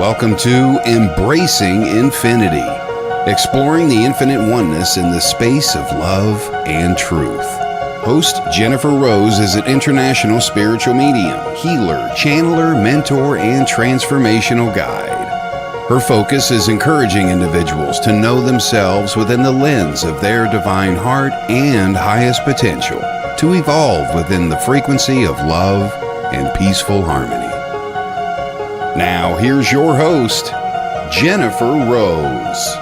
Welcome to Embracing Infinity, exploring the infinite oneness in the space of love and truth. Host Jennifer Rose is an international spiritual medium, healer, channeler, mentor, and transformational guide. Her focus is encouraging individuals to know themselves within the lens of their divine heart and highest potential, to evolve within the frequency of love and peaceful harmony. Now, here's your host, Jennifer Rose.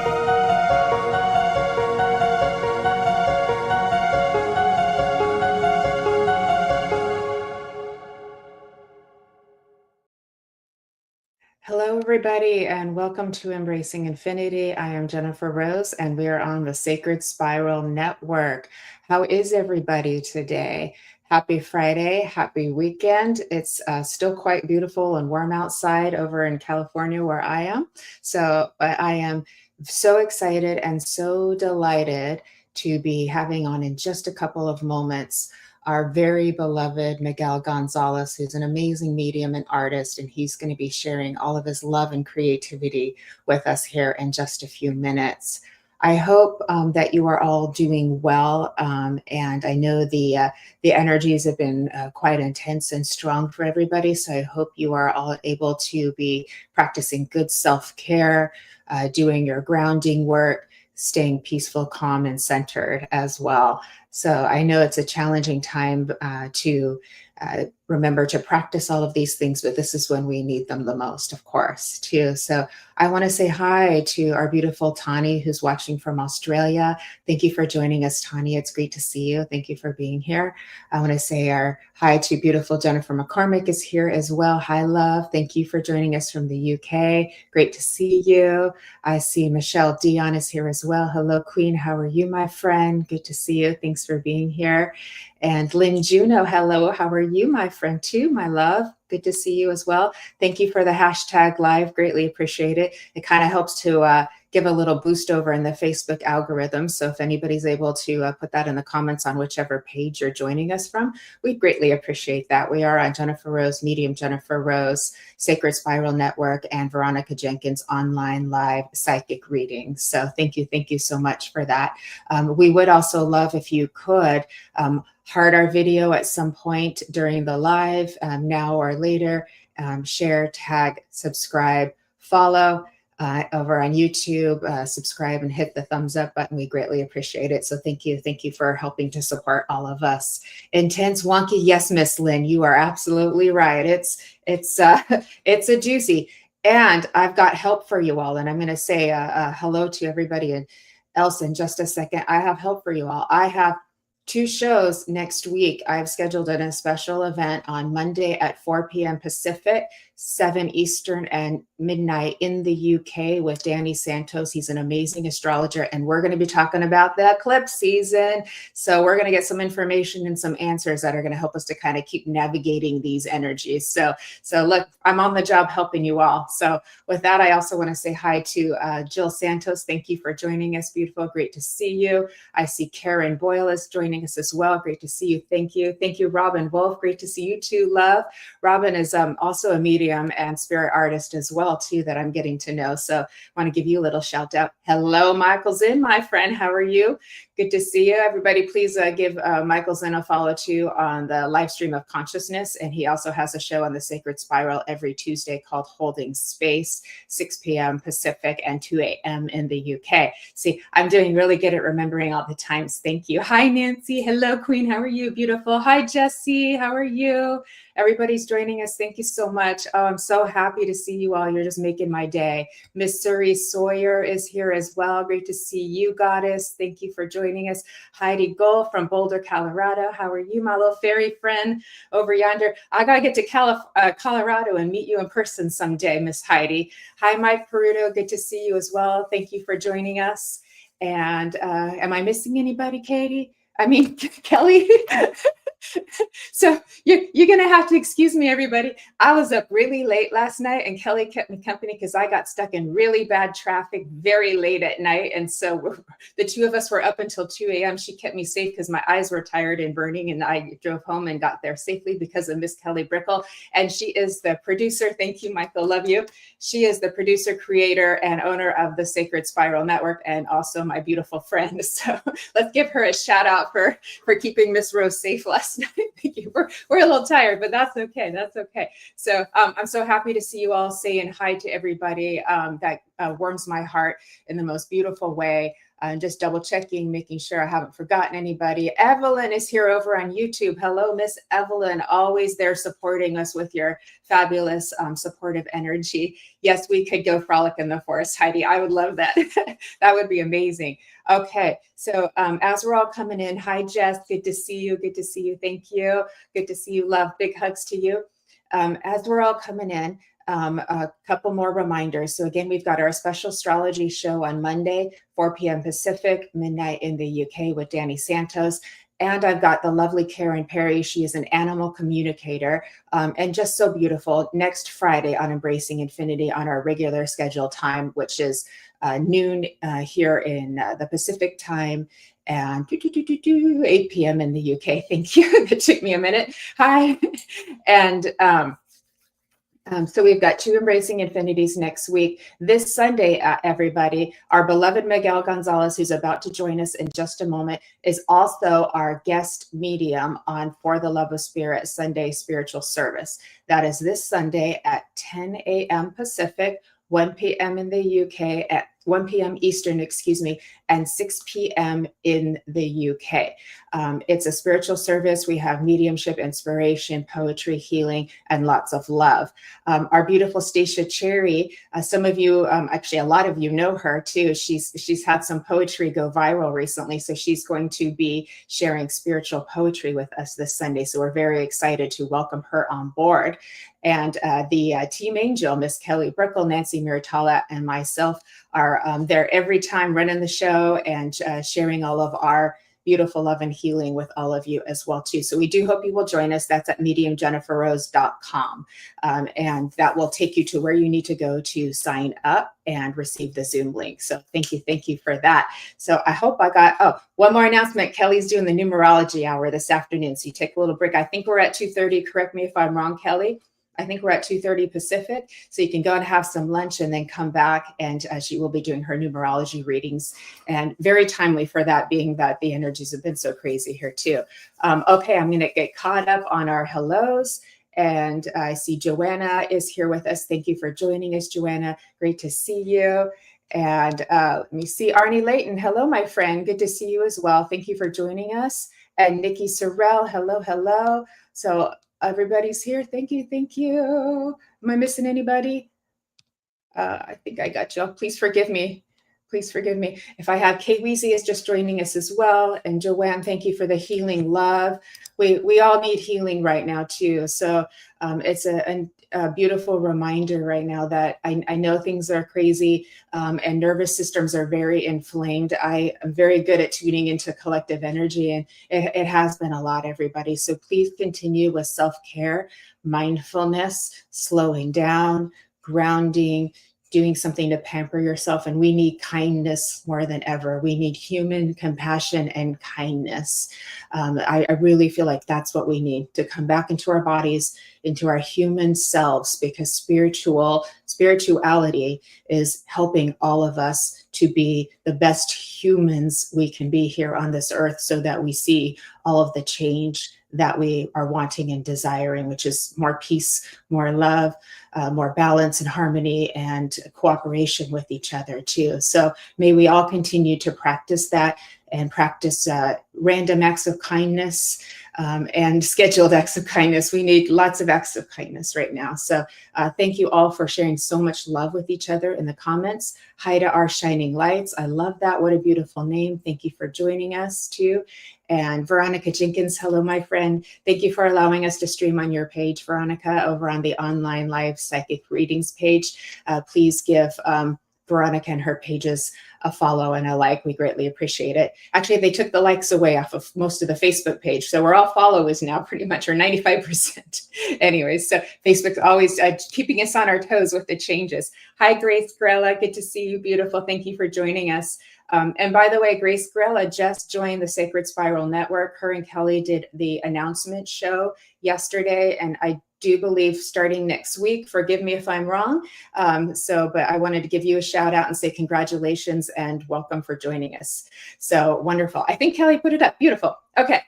Hello, everybody, and welcome to Embracing Infinity. I am Jennifer Rose, and we are on the Sacred Spiral Network. How is everybody today? Happy Friday, happy weekend. It's still quite beautiful and warm outside over in California where I am. So I am so excited and so delighted to be having on in just a couple of moments our very beloved Miguel Gonzalez, who's an amazing medium and artist, and he's going to be sharing all of his love and creativity with us here in just a few minutes. I hope that you are all doing well, and I know the energies have been quite intense and strong for everybody, so I hope you are all able to be practicing good self-care, doing your grounding work, staying peaceful, calm, and centered as well. So I know it's a challenging time to remember to practice all of these things, but this is when we need them the most, of course, too. So I want to say hi to our beautiful Tani, who's watching from Australia. Thank you for joining us, Tani. It's great to see you. Thank you for being here. I want to say our hi to beautiful Jennifer McCormick is here as well. Hi, love. Thank you for joining us from the UK. Great to see you. I see Michelle Dion is here as well. Hello, Queen. How are you, my friend? Good to see you. Thanks for being here. And Lynn Juno, hello. How are you, my friend, too, my love? Good to see you as well. Thank you for the hashtag live. Greatly appreciate it. It kind of helps to give a little boost over in the Facebook algorithm. So if anybody's able to put that in the comments on whichever page you're joining us from, we'd greatly appreciate that. We are on Jennifer Rose, Medium Jennifer Rose, Sacred Spiral Network, and Veronica Jenkins online live psychic readings. So thank you so much for that. We would also love if you could heart our video at some point during the live, now or later, share, tag, subscribe, follow over on YouTube, subscribe and hit the thumbs up button. We greatly appreciate it. So thank you for helping to support all of us. Intense wonky, yes, Miss Lynn, you are absolutely right. It's a juicy, and I've got help for you all. And I'm going to say hello to everybody else in just a second. I have help for you all. I have 2 shows next week. I've scheduled a special event on Monday at 4 p.m. Pacific, 7 Eastern, and midnight in the UK with Danny Santos. He's an amazing astrologer, and we're going to be talking about the eclipse season. So we're going to get some information and some answers that are going to help us to kind of keep navigating these energies. So look, I'm on the job helping you all. So with that, I also want to say hi to Jill Santos. Thank you for joining us. Beautiful. Great to see you. I see Karen Boyle is joining us as well. Great to see you. Thank you. Thank you, Robin Wolf. Great to see you too, love. Robin is also a medium and spirit artist as well too that I'm getting to know. So I want to give you a little shout out. Hello, Michael Zinn, my friend. How are you? Good to see you. Everybody, please give Michael Zinn a follow too on the live stream of consciousness. And he also has a show on the Sacred Spiral every Tuesday called Holding Space, 6 p.m. Pacific and 2 a.m. in the UK. See, I'm doing really good at remembering all the times. Thank you. Hi, Nancy. Hello, Queen. How are you? Beautiful. Hi, Jesse. How are you? Everybody's joining us. Thank you so much. Oh, I'm so happy to see you all. You're just making my day. Miss Suri Sawyer is here as well. Great to see you, Goddess. Thank you for joining us. Heidi Gull from Boulder, Colorado. How are you, my little fairy friend over yonder? I got to get to Colorado and meet you in person someday, Miss Heidi. Hi, Mike Peruto. Good to see you as well. Thank you for joining us. And am I missing anybody, Katie? I mean, Kelly? So you're going to have to excuse me, everybody. I was up really late last night, and Kelly kept me company because I got stuck in really bad traffic very late at night. And so the two of us were up until 2 a.m. She kept me safe because my eyes were tired and burning, and I drove home and got there safely because of Miss Kelly Brickle. And she is the producer. Thank you, Michael. Love you. She is the producer, creator, and owner of the Sacred Spiral Network, and also my beautiful friend. So let's give her a shout out for keeping Miss Rose safe last night. Thank you. We're a little tired, but that's okay. That's okay. So I'm so happy to see you all, saying hi to everybody. That warms my heart in the most beautiful way. Just double checking, making sure I haven't forgotten anybody. Evelyn is here over on YouTube. Hello, Miss Evelyn, always there supporting us with your fabulous supportive energy. Yes, we could go frolic in the forest, Heidi. I would love that. That would be amazing. Okay, so as we're all coming in, hi, Jess. Good to see you. Good to see you. Thank you. Good to see you. Love. Big hugs to you. As we're all coming in, a couple more reminders. So again, we've got our special astrology show on Monday, 4 p.m. Pacific, midnight in the UK with Danny Santos. And I've got the lovely Karen Perry. She is an animal communicator and just so beautiful. Next Friday on Embracing Infinity on our regular scheduled time, which is noon here in the Pacific time, and 8 p.m. in the UK. Thank you. That took me a minute. Hi. And so we've got 2 Embracing Infinities next week. This Sunday, everybody, our beloved Miguel Gonzalez, who's about to join us in just a moment, is also our guest medium on For the Love of Spirit Sunday Spiritual Service. That is this Sunday at 10 a.m. Pacific, 1 p.m. in the UK, at 1 p.m. Eastern, and 6 p.m. in the UK. It's a spiritual service. We have mediumship, inspiration, poetry, healing, and lots of love. Our beautiful Stacia Cherry, some of you, actually a lot of you know her too. She's had some poetry go viral recently, so she's going to be sharing spiritual poetry with us this Sunday. So we're very excited to welcome her on board. And the Team Angel, Miss Kelly Brickle, Nancy Miratala, and myself are there every time running the show and sharing all of our beautiful love and healing with all of you as well too. So we do hope you will join us. That's at mediumjenniferrose.com. And that will take you to where you need to go to sign up and receive the Zoom link. So thank you for that. So I hope I got, one more announcement. Kelly's doing the numerology hour this afternoon. So you take a little break. I think we're at 2:30. Correct me if I'm wrong, Kelly. I think we're at 2:30 Pacific. So you can go and have some lunch and then come back, and she will be doing her numerology readings. And very timely for that, being that the energies have been so crazy here too. Okay, I'm going to get caught up on our hellos. And I see Joanna is here with us. Thank you for joining us, Joanna. Great to see you. And let me see, Arnie Layton. Hello, my friend. Good to see you as well. Thank you for joining us. And Nikki Sorrell. Hello. So everybody's here. Thank you. Am I missing anybody? I think I got you. Please forgive me. If I have, Kay Weezy is just joining us as well. And Joanne, thank you for the healing love. We all need healing right now too. So it's a beautiful reminder right now that I know things are crazy and nervous systems are very inflamed. I am very good at tuning into collective energy, and it has been a lot, everybody. So please continue with self-care, mindfulness, slowing down, grounding, doing something to pamper yourself. And we need kindness more than ever. We need human compassion and kindness. I really feel like that's what we need to come back into our bodies, into our human selves, because spirituality is helping all of us to be the best humans we can be here on this earth, so that we see all of the change that we are wanting and desiring, which is more peace, more love, more balance and harmony and cooperation with each other too. So may we all continue to practice that, and practice random acts of kindness and scheduled acts of kindness. We need lots of acts of kindness right now. So thank you all for sharing so much love with each other in the comments. Hi to our shining lights. I love that. What a beautiful name. Thank you for joining us too. And Veronica Jenkins, hello, my friend. Thank you for allowing us to stream on your page, Veronica, over on the online live psychic readings page. Please give Veronica and her pages a follow and a like. We greatly appreciate it. Actually, they took the likes away off of most of the Facebook page. So we're all followers now pretty much, or 95%. Anyways, so Facebook's always keeping us on our toes with the changes. Hi, Grace Grella. Good to see you. Beautiful. Thank you for joining us. And by the way, Grace Grella just joined the Sacred Spiral Network. Her and Kelly did the announcement show yesterday, and I do believe starting next week. Forgive me if I'm wrong. But I wanted to give you a shout out and say congratulations and welcome for joining us. So wonderful. I think Kelly put it up. Beautiful. Okay.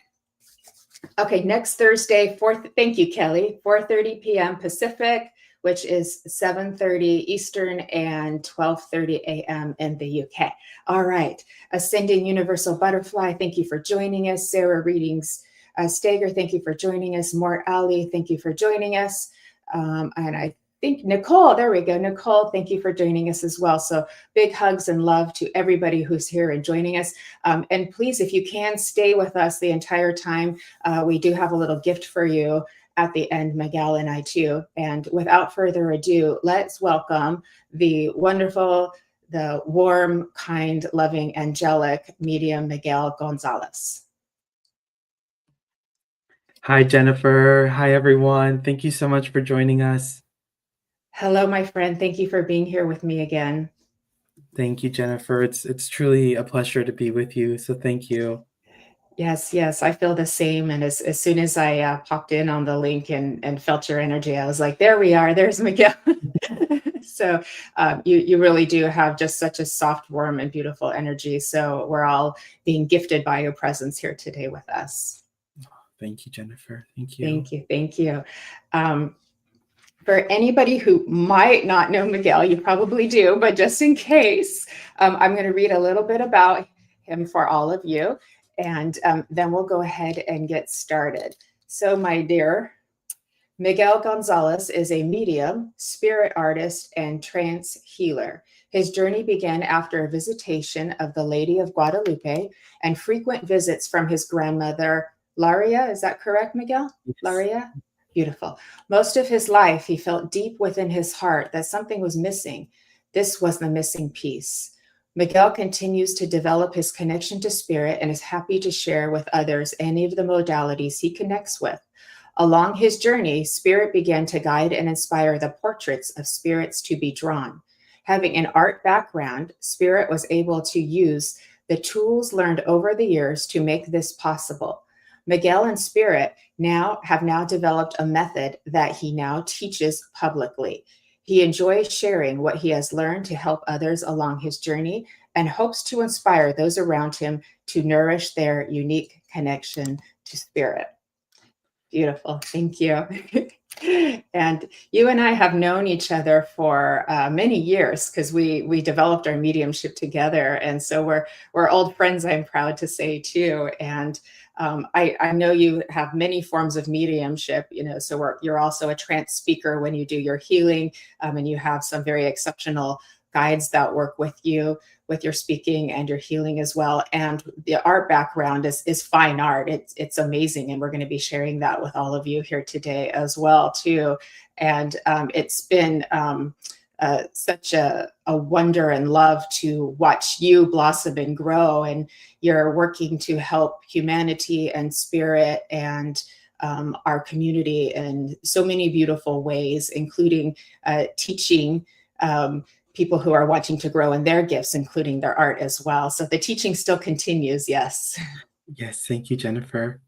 Okay, next Thursday, thank you, Kelly, 4:30 p.m. Pacific, which is 7:30 Eastern and 12:30 a.m. in the UK. All right, Ascending Universal Butterfly, thank you for joining us. Sarah Readings Stager, thank you for joining us. Mort Ali, thank you for joining us. And I think Nicole, there we go. Nicole, thank you for joining us as well. So big hugs and love to everybody who's here and joining us. And please, if you can, stay with us the entire time. We do have a little gift for you at the end, Miguel and I too. And without further ado, let's welcome the wonderful, the warm, kind, loving, angelic medium, Miguel Gonzalez. Hi, Jennifer. Hi, everyone. Thank you so much for joining us. Hello, my friend. Thank you for being here with me again. Thank you, Jennifer. It's truly a pleasure to be with you. So thank you. Yes, I feel the same. And as soon as I popped in on the link and felt your energy, I was like, there we are. There's Miguel. So you really do have just such a soft, warm, and beautiful energy. So we're all being gifted by your presence here today with us. Thank you, Jennifer. Thank you. Thank you. Thank you. For anybody who might not know Miguel, you probably do, but just in case, I'm going to read a little bit about him for all of you, and then we'll go ahead and get started. So, my dear, Miguel Gonzalez is a medium, spirit artist, and trance healer. His journey began after a visitation of the Lady of Guadalupe and frequent visits from his grandmother, Ilaria. Is that correct, Miguel? Yes. Ilaria? Beautiful. Most of his life, he felt deep within his heart that something was missing. This was the missing piece. Miguel continues to develop his connection to spirit and is happy to share with others any of the modalities he connects with. Along his journey, spirit began to guide and inspire the portraits of spirits to be drawn. Having an art background, spirit was able to use the tools learned over the years to make this possible. Miguel and Spirit have now developed a method that he now teaches publicly. He enjoys sharing what he has learned to help others along his journey and hopes to inspire those around him to nourish their unique connection to spirit. Beautiful. Thank you. And you and I have known each other for many years because we developed our mediumship together. And so we're old friends, I'm proud to say too. And I know you have many forms of mediumship, so you're also a trance speaker when you do your healing, and you have some very exceptional guides that work with you with your speaking and your healing as well. And the art background is fine art. It's amazing. And we're going to be sharing that with all of you here today as well too. And it's been such a wonder and love to watch you blossom and grow, and you're working to help humanity and spirit and our community in so many beautiful ways, including teaching people who are wanting to grow in their gifts, including their art as well. So the teaching still continues. Yes. Yes. Thank you, Jennifer.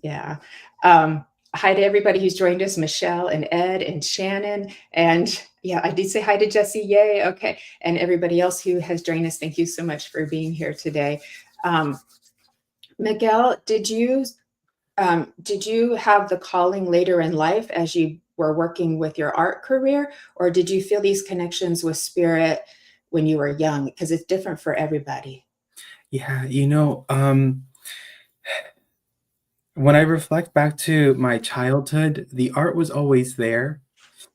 Yeah. Hi to everybody who's joined us, Michelle and Ed and Shannon. And yeah, I did say hi to Jesse. Yay. Okay. And everybody else who has joined us. Thank you so much for being here today. Miguel, did you have the calling later in life as you were working with your art career, or did you feel these connections with spirit when you were young? Because it's different for everybody. Yeah. When I reflect back to my childhood, the art was always there.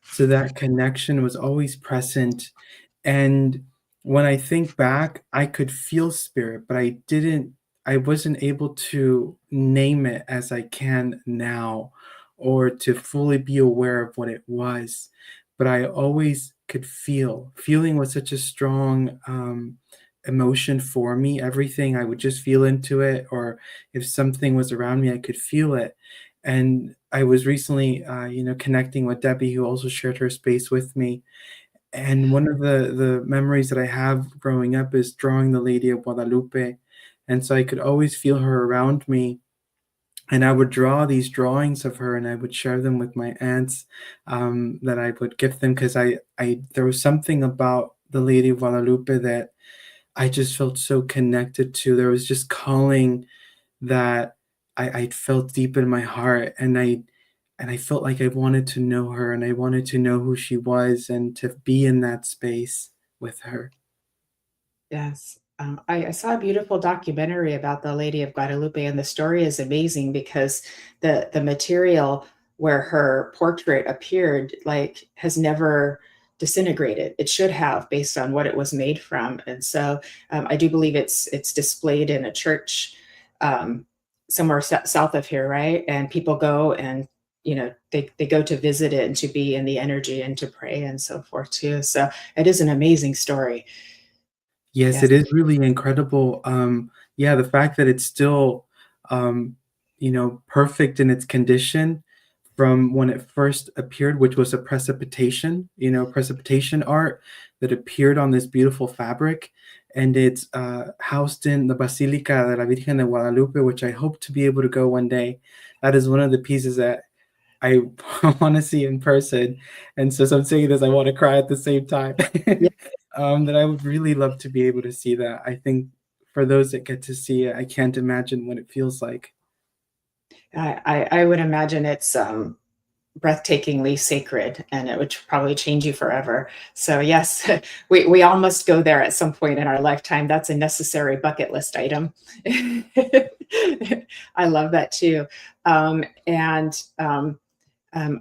So that connection was always present. And when I think back, I could feel spirit, but I wasn't able to name it as I can now, or to fully be aware of what it was. But I always could feel. Feeling was such a strong emotion for me. Everything, I would just feel into it, or if something was around me, I could feel it. And I was recently, connecting with Debbie, who also shared her space with me. And one of the memories that I have growing up is drawing the Lady of Guadalupe. And so I could always feel her around me, and I would draw these drawings of her, and I would share them with my aunts, that I would gift them, because I there was something about the Lady of Guadalupe that I just felt so connected to. There was just calling that I felt deep in my heart, and I felt like I wanted to know her, and I wanted to know who she was, and to be in that space with her. Yes. I saw a beautiful documentary about the Lady of Guadalupe, and the story is amazing because the material where her portrait appeared like has never disintegrated. It should have, based on what it was made from. And so I do believe it's displayed in a church um, somewhere south of here, right? And people go and they go to visit it and to be in the energy and to pray and so forth too. So it is an amazing story. Yes, Yes. it is really incredible. Yeah, the fact that it's still, um, perfect in its condition from when it first appeared, which was a precipitation art that appeared on this beautiful fabric, and it's housed in the Basilica de la Virgen de Guadalupe, which I hope to be able to go one day. That is one of the pieces that I want to see in person. And so as I'm saying this, I want to cry at the same time. That I would really love to be able to see that. I think for those that get to see it, I can't imagine what it feels like. I would imagine it's breathtakingly sacred, and it would probably change you forever. So yes, we all must go there at some point in our lifetime. That's a necessary bucket list item. I love that too.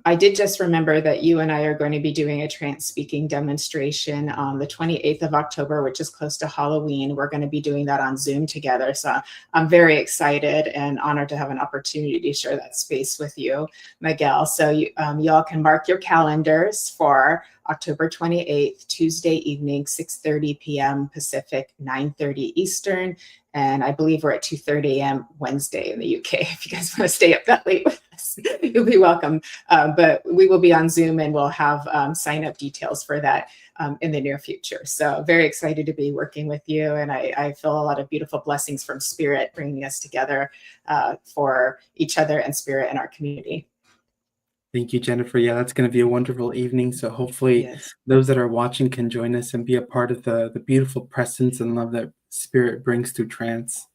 I did just remember that you and I are going to be doing a trance speaking demonstration on the 28th of October, which is close to Halloween. We're going to be doing that on Zoom together. So I'm very excited and honored to have an opportunity to share that space with you, Miguel. So y'all can mark your calendars for October 28th, Tuesday evening, 6:30 p.m. Pacific, 9:30 Eastern. And I believe we're at 2:30 a.m. Wednesday in the UK. If you guys want to stay up that late with us, you'll be welcome. But we will be on Zoom, and we'll have sign up details for that in the near future. So very excited to be working with you. And I feel a lot of beautiful blessings from Spirit bringing us together for each other and Spirit in our community. Thank you, Jennifer. Yeah, that's going to be a wonderful evening. So hopefully Yes. those that are watching can join us and be a part of the beautiful presence and love that Spirit brings through trance.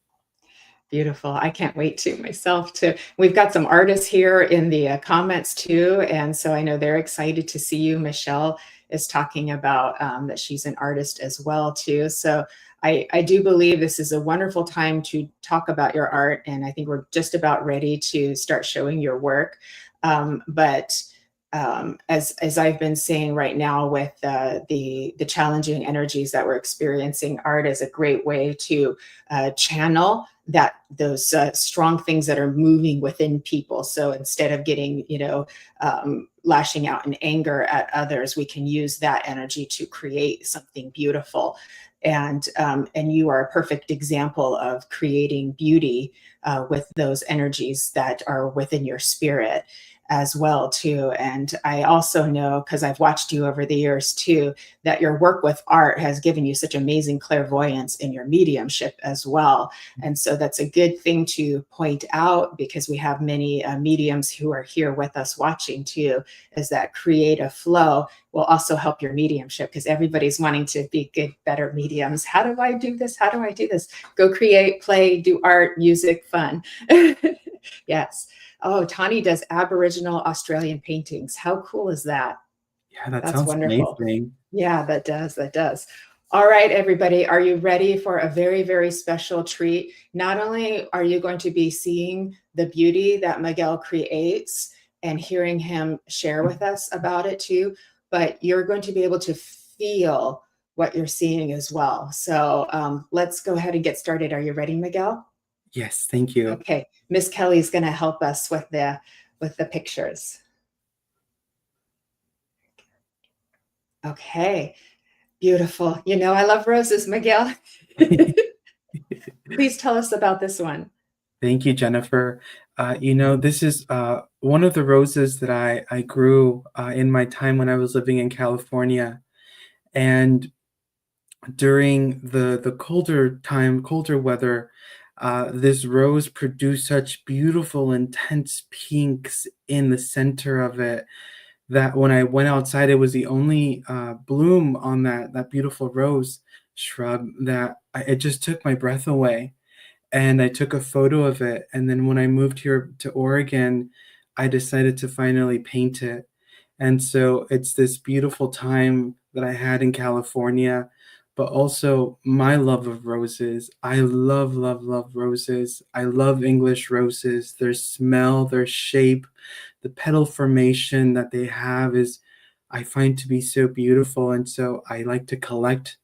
Beautiful. I can't wait to myself too. We've got some artists here in the comments too. And so I know they're excited to see you. Michelle is talking about that she's an artist as well too. So I do believe this is a wonderful time to talk about your art. And I think we're just about ready to start showing your work. But as I've been saying right now, with the challenging energies that we're experiencing, art is a great way to channel those strong things that are moving within people. So instead of getting lashing out in anger at others, we can use that energy to create something beautiful. And you are a perfect example of creating beauty with those energies that are within your spirit as well too. And I also know, because I've watched you over the years too, that your work with art has given you such amazing clairvoyance in your mediumship as well. And so that's a good thing to point out, because we have many mediums who are here with us watching too, is that creative flow will also help your mediumship, because everybody's wanting to be good, better mediums. How do I do this? How do I do this? Go create, play, do art, music, fun. Yes. Oh, Tani does Aboriginal Australian paintings. How cool is that? Yeah, that That's sounds wonderful. amazing. Yeah, that does. That does. All right, everybody, are you ready for a very, very special treat? Not only are you going to be seeing the beauty that Miguel creates and hearing him share with us about it too, but you're going to be able to feel what you're seeing as well. So let's go ahead and get started. Are you ready, Miguel? Yes, thank you. Okay, Miss Kelly's going to help us with the pictures. Okay, beautiful. You know, I love roses, Miguel. Please tell us about this one. Thank you, Jennifer. This is one of the roses that I grew in my time when I was living in California. And during the colder weather, this rose produced such beautiful, intense pinks in the center of it that when I went outside, it was the only bloom on that beautiful rose shrub that it just took my breath away. And I took a photo of it. And then when I moved here to Oregon, I decided to finally paint it. And so it's this beautiful time that I had in California, but also my love of roses. I love, love, love roses. I love English roses, their smell, their shape, the petal formation that they have is I find to be so beautiful. And so I like to collect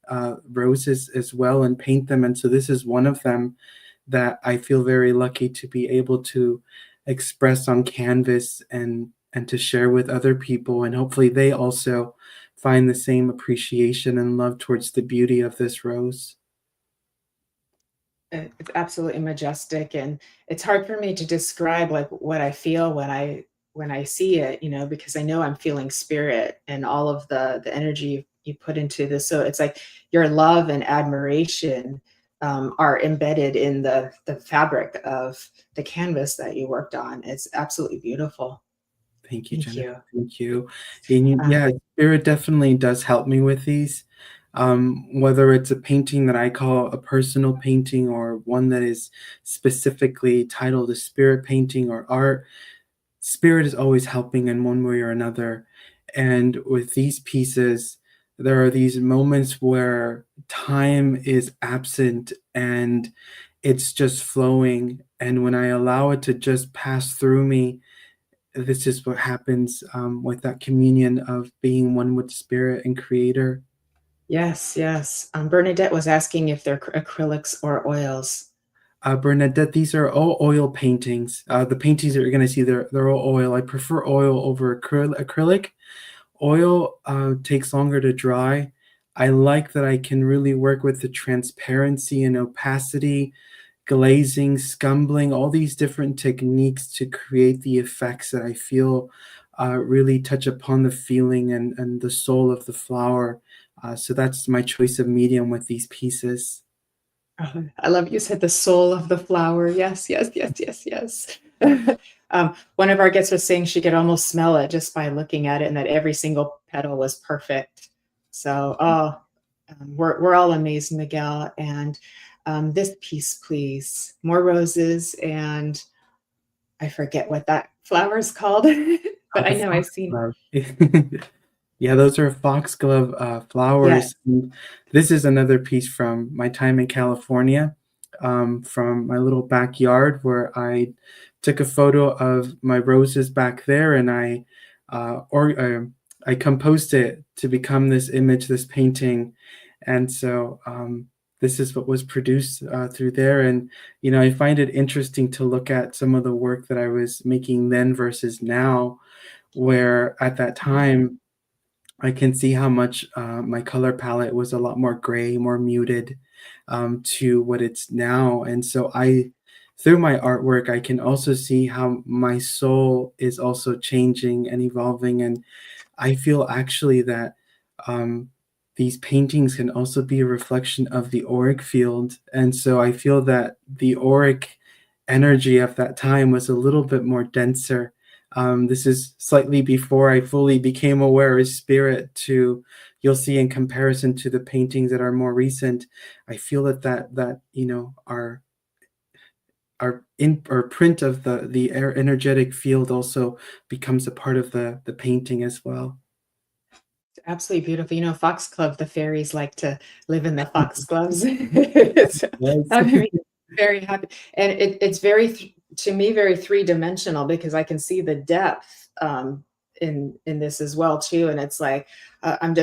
roses as well and paint them. And so this is one of them that I feel very lucky to be able to express on canvas and to share with other people, and hopefully they also find the same appreciation and love towards the beauty of this rose. It's absolutely majestic, and it's hard for me to describe like what I feel when I see it, you know, because I know I'm feeling spirit and all of the energy you put into this. So it's like your love and admiration are embedded in the fabric of the canvas that you worked on. It's absolutely beautiful. Thank you, Thank Jennifer. you. Thank you. And Um, yeah, spirit definitely does help me with these. Whether it's a painting that I call a personal painting or one that is specifically titled a spirit painting or art, spirit is always helping in one way or another. And with these pieces, there are these moments where time is absent and it's just flowing. And when I allow it to just pass through me, this is what happens with that communion of being one with spirit and creator. yes, yes. Bernadette was asking if they're acrylics or oils. Bernadette, these are all oil paintings. The paintings that you're going to see, they're all oil. I prefer oil over acrylic. Oil takes longer to dry. I like that I can really work with the transparency and opacity, glazing, scumbling, all these different techniques to create the effects that I feel really touch upon the feeling and the soul of the flower. So that's my choice of medium with these pieces. Oh, I love you said the soul of the flower. Yes, yes, yes, yes, yes. One of our guests was saying she could almost smell it just by looking at it, and that every single petal was perfect. So, we're all amazed, Miguel. And this piece, please, more roses, and I forget what that flower is called, but I The know I've seen. foxglove. Yeah, those are foxglove Yes. flowers. And this is another piece from my time in California, from my little backyard where I took a photo of my roses back there, and I composed it to become this image, this painting, and so this is what was produced through there. And I find it interesting to look at some of the work that I was making then versus now, where at that time I can see how much my color palette was a lot more gray, more muted to what it's now. And so through my artwork, I can also see how my soul is also changing and evolving. And I feel actually that um, these paintings can also be a reflection of the auric field. And so I feel that the auric energy of that time was a little bit more denser. This is slightly before I fully became aware of spirit. You'll see in comparison to the paintings that are more recent, I feel that our print of the energetic field also becomes a part of the painting as well. Absolutely beautiful. You know, foxglove, the fairies like to live in the foxgloves. So Yes. that made me very happy. And it's very, to me, very three-dimensional because I can see the depth in this as well too. And it's like I'm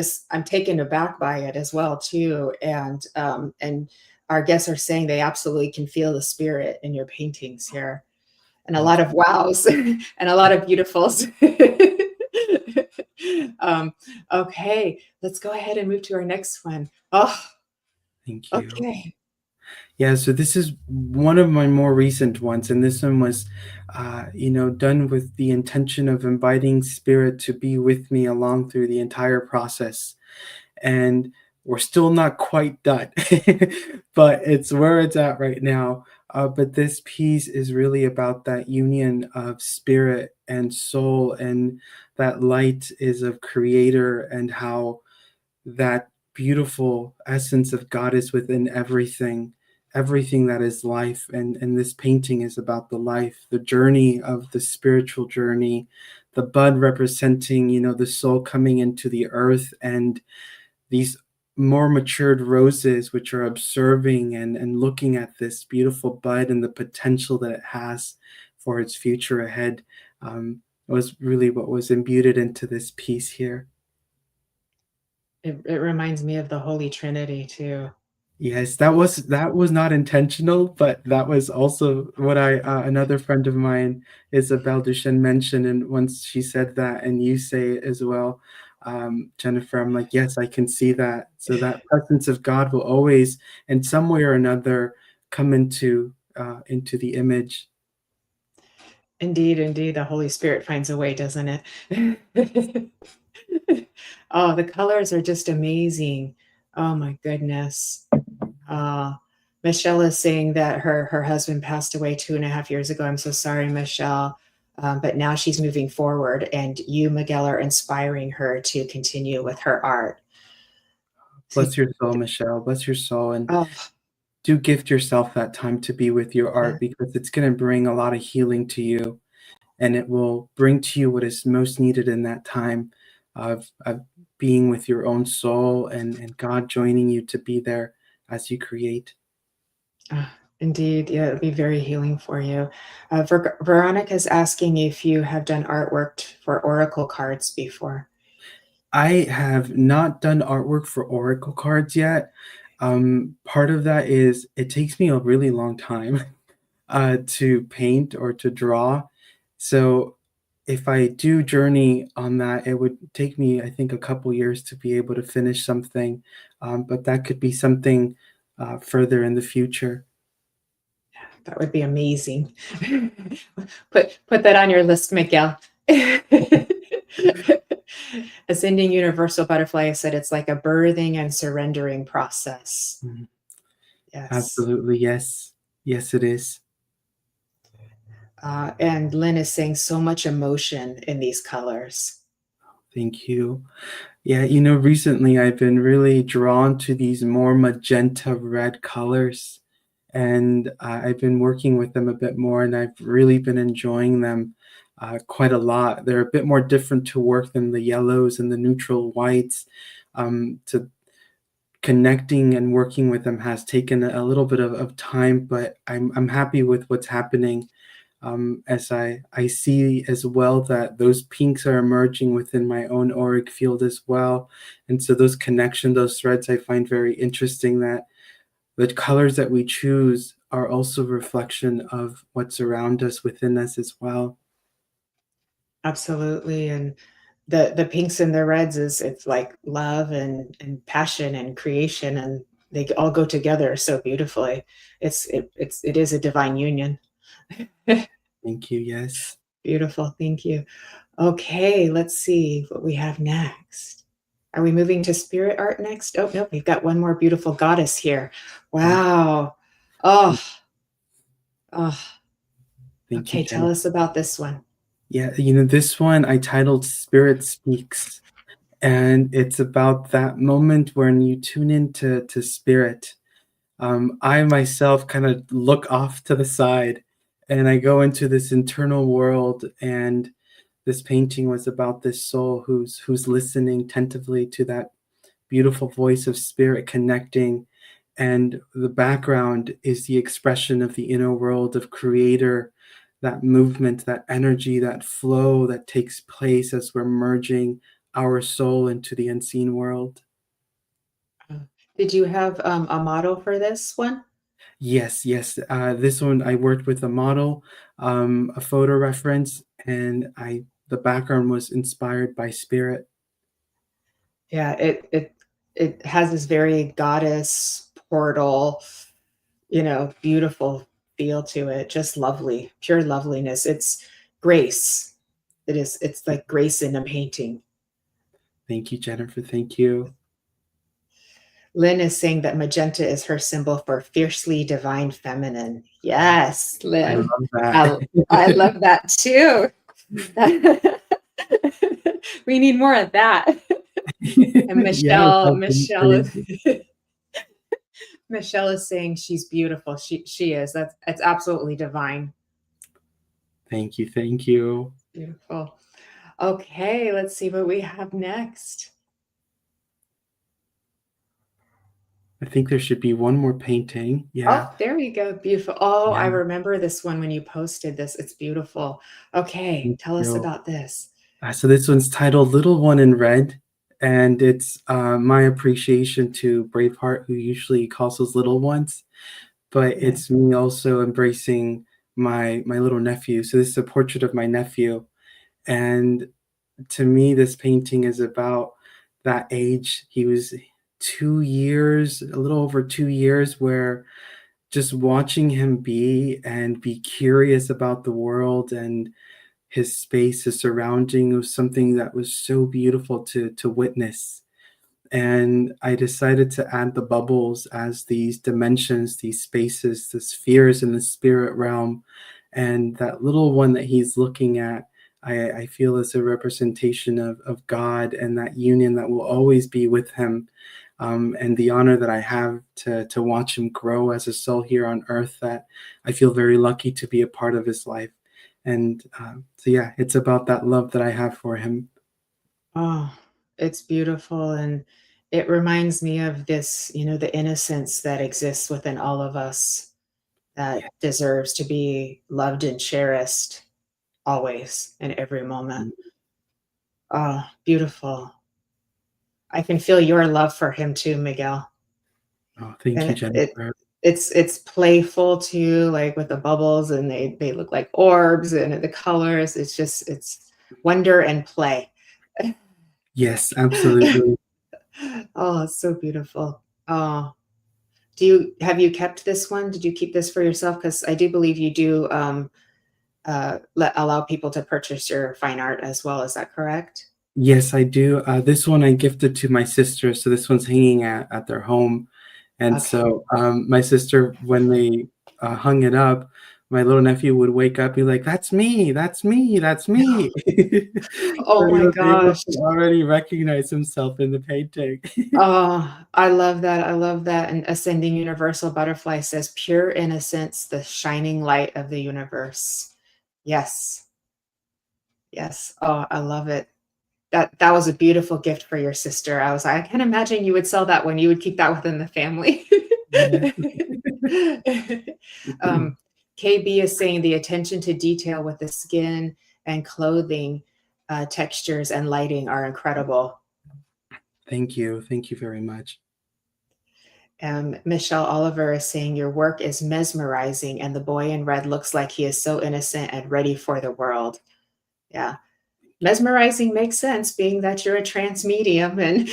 taken aback by it as well too. And our guests are saying they absolutely can feel the spirit in your paintings here, and a lot of wows and a lot of beautifuls. um, okay, let's go ahead and move to our next one. Oh, Thank you. okay. Yeah, so this is one of my more recent ones, and this one was, done with the intention of inviting spirit to be with me along through the entire process. And we're still not quite done, but it's where it's at right now. But this piece is really about that union of spirit and soul, and that light is of creator, and how that beautiful essence of God is within everything, everything that is life. And this painting is about the life, the journey of the spiritual journey, the bud representing, the soul coming into the earth, and these more matured roses which are observing and looking at this beautiful bud and the potential that it has for its future ahead. Was really what was imbued into this piece here. It reminds me of the Holy Trinity too. Yes, that was not intentional, but that was also what I another friend of mine, Isabel Duchenne, mentioned, and once she said that, and you say it as well, Jennifer, I'm like, yes, I can see that. So that presence of God will always, in some way or another, come into the image. Indeed, indeed, the Holy Spirit finds a way, doesn't it? Oh, the colors are just amazing. Oh my goodness. Uh, Michelle is saying that her husband passed away 2.5 years ago. I'm so sorry, Michelle. But now she's moving forward, and you, Miguel, are inspiring her to continue with her art. So, Bless your soul, Michelle. Bless your soul, and oh, do gift yourself that time to be with your yeah. art, because it's going to bring a lot of healing to you, and it will bring to you what is most needed in that time of being with your own soul, and God joining you to be there as you create. Indeed, yeah, it'll be very healing for you. Veronica's asking if you have done artwork for oracle cards before. I have not done artwork for oracle cards yet. Part of that is it takes me a really long time to paint or to draw. So if I do journey on that, it would take me, I think, a couple years to be able to finish something. But that could be something further in the future. That would be amazing. Put that on your list, Miguel. Ascending Universal Butterfly said it's like a birthing and surrendering process. Mhm. Yes. Absolutely, yes. Yes, it is. And Lynn is saying so much emotion in these colors. Thank you. Yeah, recently I've been really drawn to these more magenta red colors, and I've been working with them a bit more, and I've really been enjoying them quite a lot. They're a bit more different to work than the yellows and the neutral whites. To connecting and working with them has taken a little bit of time, but I'm happy with what's happening. As I see as well that those pinks are emerging within my own auric field as well. And so those connections, those threads, I find very interesting, that the colors that we choose are also a reflection of what's around us, within us as well. Absolutely. And the pinks and the reds is it's like love and passion and creation, and they all go together so beautifully. It is a divine union. Thank you. Yes. Beautiful. Thank you. Okay, let's see what we have next. Are we moving to spirit art next? Oh, no, we've got one more beautiful goddess here. Uh, Wow. Oh, oh. Thank you, Okay, tell Jenny. us about this one. Yeah, this one I titled Spirit Speaks, and it's about that moment when you tune into spirit. I myself kind of look off to the side, and I go into this internal world. And this painting was about this soul who's listening attentively to that beautiful voice of spirit connecting. And the background is the expression of the inner world of creator, that movement, that energy, that flow that takes place as we're merging our soul into the unseen world. Did you have a model for this one? Yes, yes. This one I worked with a model, a photo reference, and the background was inspired by spirit. Yeah, it has this very goddess portal, beautiful feel to it. Just lovely, pure loveliness. It's grace. It's like grace in a painting. Thank you, Jennifer. Thank you. Lynn is saying that magenta is her symbol for fiercely divine feminine. Yes, I Lynn. love that. I love that too. We need more of that. And Yes, Michelle absolutely. Michelle is saying she's beautiful. She is. That's absolutely divine. Thank you. Thank you. Beautiful. Okay, let's see what we have next. I think there should be one more painting. Yeah. Oh, there we go. Beautiful. Oh, I Yeah. remember this one when you posted this. It's beautiful. Okay, Thank tell us you. about this. So this one's titled Little One in Red, and it's my appreciation to Braveheart, who usually calls us little ones, but Yeah. it's me also embracing my little nephew. So this is a portrait of my nephew, and to me, this painting is about that age. He was 2 years, a little over 2 years, where just watching him be and be curious about the world and his space, his surrounding was something that was so beautiful to witness. And I decided to add the bubbles as these dimensions, these spaces, the spheres in the spirit realm. And that little one that he's looking at, I feel is a representation of God and that union that will always be with him. And the honor that I have to watch him grow as a soul here on earth, that I feel very lucky to be a part of his life. And so, yeah, it's about that love that I have for him. Oh, it's beautiful. And it reminds me of this, the innocence that exists within all of us that deserves to be loved and cherished always in every moment. Oh, beautiful. I can feel your love for him too, Miguel. Oh, thank you, And Jennifer. it's playful too, like with the bubbles, and they look like orbs, and the colors. It's wonder and play. Yes, absolutely. Oh, it's so beautiful. Oh, have you kept this one? Did you keep this for yourself? Because I do believe you do allow people to purchase your fine art as well. Is that correct? Yes, I do. This one I gifted to my sister, so this one's hanging at their home. And Okay. so my sister, when they hung it up, my little nephew would wake up, be like, "That's me, that's me, that's me." Oh So he my was able gosh. to already recognize himself in the painting. Oh, I love that. I love that. And Ascending Universal Butterfly says, pure innocence, the shining light of the universe. Yes. Yes. Oh, I love it. That was a beautiful gift for your sister. I can't imagine you would sell that one. You would keep that within the family. Yes. um, KB is saying the attention to detail with the skin and clothing textures and lighting are incredible. Thank you. Thank you very much. Michelle Oliver is saying your work is mesmerizing, and the boy in red looks like he is so innocent and ready for the world. Yeah, mesmerizing makes sense, being that you're a trance medium and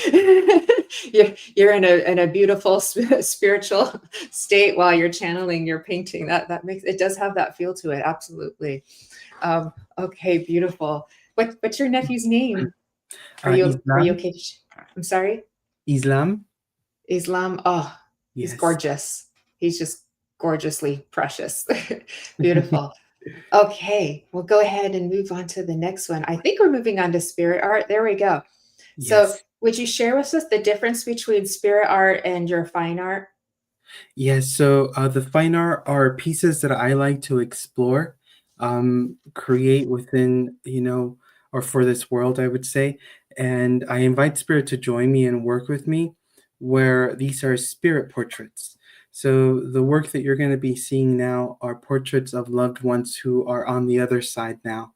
you're in a beautiful spiritual state while you're channeling your painting. That makes it does have that feel to it. Absolutely. Okay, beautiful. What's your nephew's name? Are you Islam. okay? I'm sorry. Islam. Islam. Oh, he's Yes. gorgeous. He's just gorgeously precious. Beautiful. Okay, we'll go ahead and move on to the next one. I think we're moving on to spirit art. There we go. So, Yes. would you share with us the difference between spirit art and your fine art? Yes, so the fine art are pieces that I like to explore, create within, or for this world, I would say. And I invite Spirit to join me and work with me, where these are spirit portraits. So the work that you're going to be seeing now are portraits of loved ones who are on the other side now,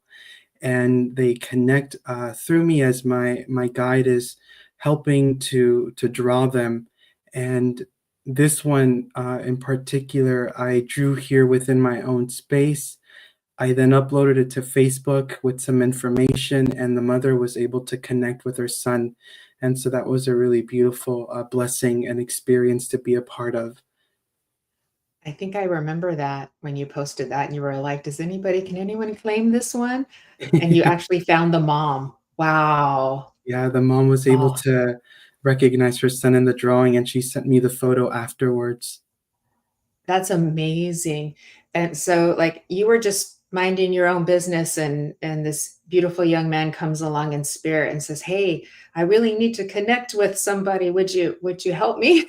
and they connect through me as my guide is helping to draw them. And this one in particular, I drew here within my own space. I then uploaded it to Facebook with some information, and the mother was able to connect with her son And so that was a really beautiful blessing and experience to be a part of. I think I remember that when you posted that and you were like, can anyone claim this one? And you actually found the mom. Wow. Yeah, the mom was able Oh, to recognize her son in the drawing, and she sent me the photo afterwards. that's amazing. And so like you were just minding your own business and this beautiful young man comes along in spirit and says, "Hey, I really need to connect with somebody. Would you help me?"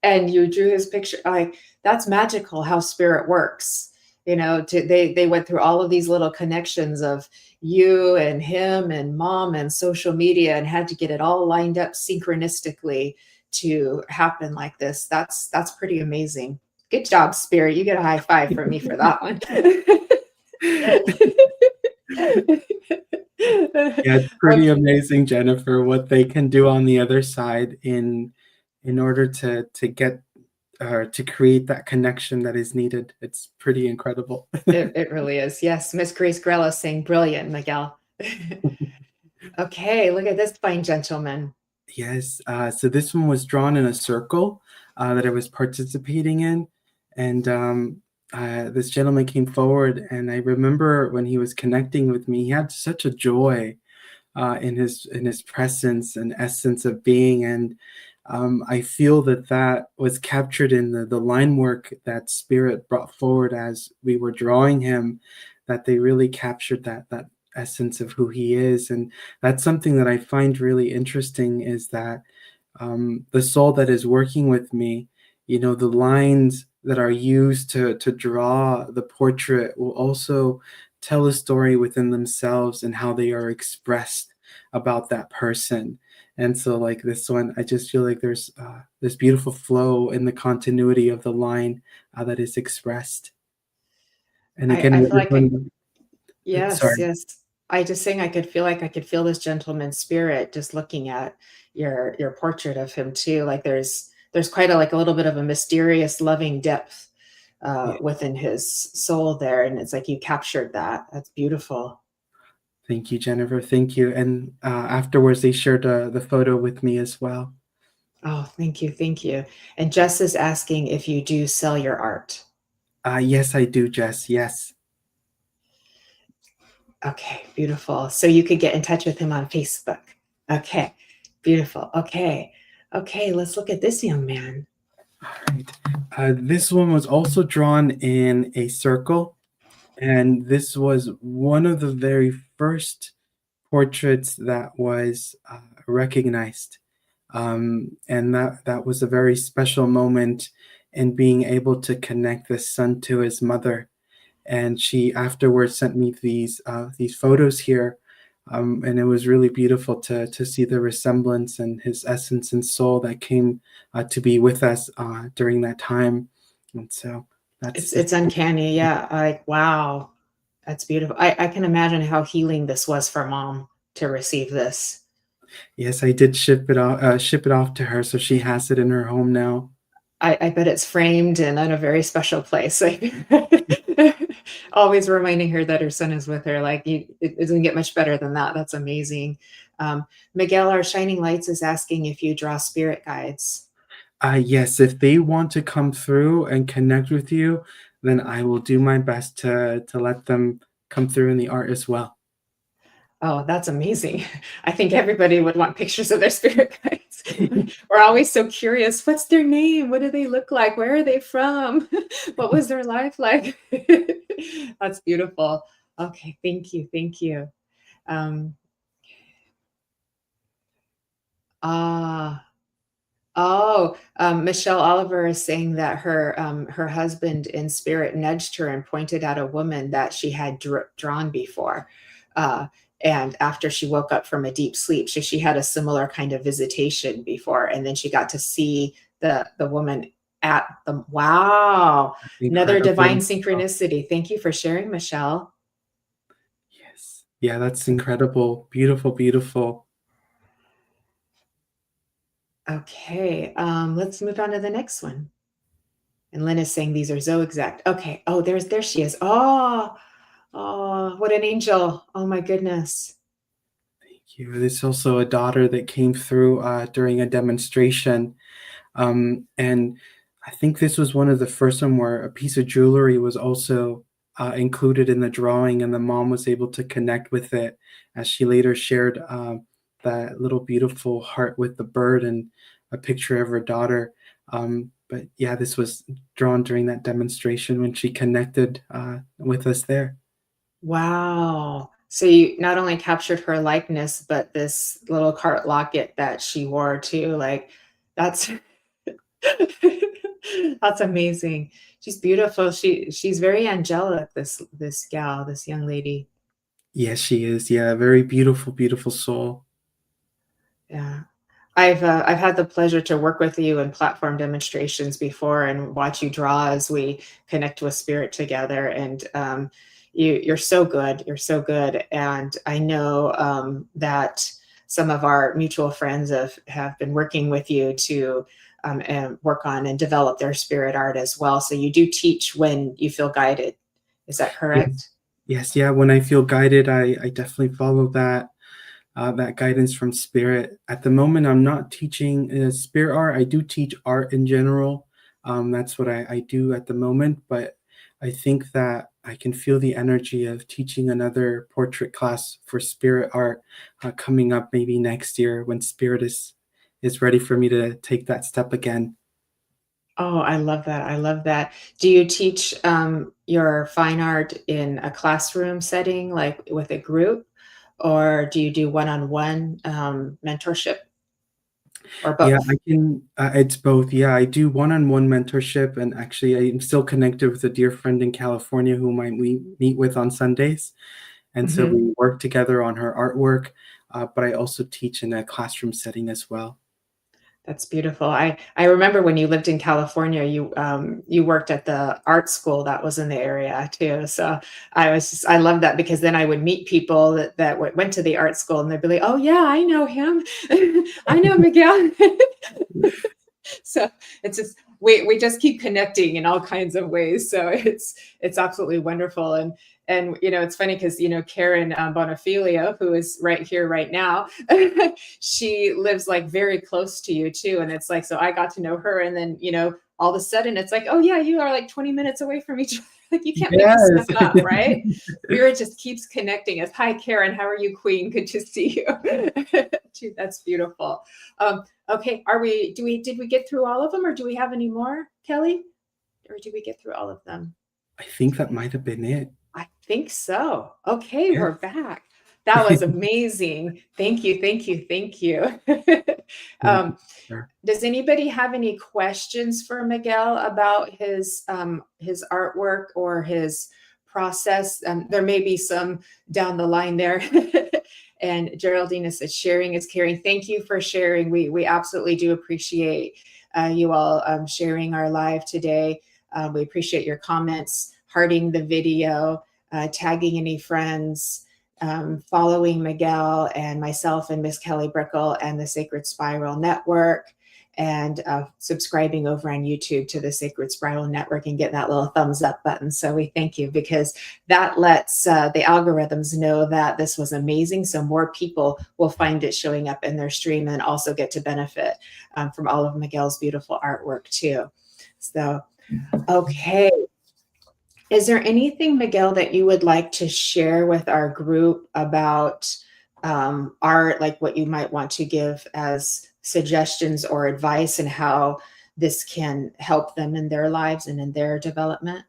And you drew his picture. Like that's magical how spirit works. They went through all of these little connections of you and him and mom and social media and had to get it all lined up synchronistically to happen like this. That's pretty amazing. Good job, Spirit. You get a high five from me for that one. Yeah, it's pretty amazing, Jennifer, what they can do on the other side in order to get to create that connection that is needed. It's pretty incredible. It really is. Yes, Miss Grace Grella saying brilliant, Miguel. Okay, look at this fine gentleman. Yes, so this one was drawn in a circle that I was participating in, and this gentleman came forward, and I remember when he was connecting with me, he had such a joy in his presence and essence of being, and I feel that that was captured in the line work that Spirit brought forward as we were drawing him, that they really captured that essence of who he is. And that's something that I find really interesting, is that the soul that is working with me, the lines that are used to draw the portrait will also tell a story within themselves and how they are expressed about that person. And so like this one, I just feel like there's this beautiful flow in the continuity of the line that is expressed. And again, I with feel this like one, yes, sorry. yes. I just saying I could feel like I could feel this gentleman's spirit just looking at your portrait of him too. Like there's quite a little bit of a mysterious loving depth Yeah, within his soul there. And it's like you captured that. That's beautiful. thank you, Jennifer. Thank you. And afterwards, they shared the photo with me as well. Oh, thank you. Thank you. And Jess is asking if you do sell your art. Yes, I do, Jess. Yes. Okay, beautiful. So you could get in touch with him on Facebook. Okay, beautiful. Okay. Okay, let's look at this young man. All right. This one was also drawn in a circle, and this was one of the very first portraits that was recognized. And that was a very special moment in being able to connect the son to his mother. And she afterwards sent me these photos here, and it was really beautiful to see the resemblance and his essence and soul that came to be with us during that time. And so It's uncanny. Yeah. Like, wow. That's beautiful. I can imagine how healing this was for mom to receive this. yes, I did ship it off to her, so she has it in her home now. I bet it's framed and in a very special place. Like always reminding her that her son is with her. Like it doesn't get much better than that. That's amazing. Miguel, our Shining Lights is asking if you draw spirit guides. Yes, if they want to come through and connect with you, then I will do my best to let them come through in the art as well. Oh, that's amazing. I think everybody would want pictures of their spirit guides. We're always so curious. What's their name? What do they look like? Where are they from? What was their life like? That's beautiful. Okay, thank you. Thank you. Um, ah, Michelle Oliver is saying that her husband in spirit nudged her and pointed out a woman that she had drawn before. Uh, and after she woke up from a deep sleep, she had a similar kind of visitation before, and then she got to see the woman at the wow, another divine Incredible. synchronicity. Thank you for sharing, Michelle. Yes. Yeah, that's incredible. Beautiful, beautiful. Okay, let's move on to the next one. And Lynn is saying these are so exact. Okay. Oh, there she is. Oh, what an angel. Oh my goodness. There's also a daughter that came through during a demonstration. And I think this was one of the first one where a piece of jewelry was also included in the drawing, and the mom was able to connect with it, as she later shared that little beautiful heart with the bird and a picture of her daughter. But yeah, this was drawn during that demonstration when she connected with us there. Wow. So you not only captured her likeness, but this little cart locket that she wore too. Like that's that's amazing. She's beautiful. She's very angelic, this gal, this young lady. Yes, she is. Yeah, very beautiful, beautiful soul. Yeah. I've had the pleasure to work with you in platform demonstrations before and watch you draw as we connect with spirit together. And you're so good. You're so good. And I know that some of our mutual friends have been working with you to and work on and develop their spirit art as well. So you do teach when you feel guided. Is that Yes, correct? yes, yeah. When I feel guided, I definitely follow that guidance from spirit. At the moment, I'm not teaching spirit art. I do teach art in general. That's what I do at the moment. But I think that I can feel the energy of teaching another portrait class for spirit art coming up maybe next year when spirit is ready for me to take that step again. Oh, I love that. I love that. Do you teach your fine art in a classroom setting, like with a group, or do you do one-on-one mentorship, or Yeah, both? I can. It's both. Yeah, I do one-on-one mentorship, and actually, I'm still connected with a dear friend in California whom we meet with on Sundays, and so Mhm. we work together on her artwork. But I also teach in a classroom setting as well. That's beautiful. I remember when you lived in California, you worked at the art school that was in the area too. So I love that because then I would meet people that went to the art school and they'd be like, "Oh yeah, I know him. I know Miguel." So it's just we just keep connecting in all kinds of ways. So it's absolutely wonderful. And it's funny because Karen Bonifilio, who is right here right now, she lives like very close to you too. And it's like, so I got to know her, and then all of a sudden it's like, oh yeah, you are like 20 minutes away from each other. Like you can't make this Yes. stuff up, right? Spirit just keeps connecting us. Hi, Karen. How are you, Queen? Good to see you. Dude, that's beautiful. Okay, did we get through all of them, or do we have any more, Kelly? Or did we get through all of them? I think that might have been it. I think so. Okay, Yes. we're back. That was amazing. Thank you, thank you, thank you. Thank you, um, sir. does anybody have any questions for Miguel about his artwork or his process? There may be some down the line there. And Geraldine said, "Sharing is caring." Thank you for sharing. We absolutely do appreciate you all sharing our live today. We appreciate your comments, hearting the video, tagging any friends, following Miguel and myself and Miss Kelly Brickle and the Sacred Spiral Network, and subscribing over on YouTube to the Sacred Spiral Network and get that little thumbs up button. So we thank you because that lets the algorithms know that this was amazing. So more people will find it showing up in their stream and also get to benefit from all of Miguel's beautiful artwork too. So, okay. Is there anything, Miguel, that you would like to share with our group about art, like what you might want to give as suggestions or advice and how this can help them in their lives and in their development?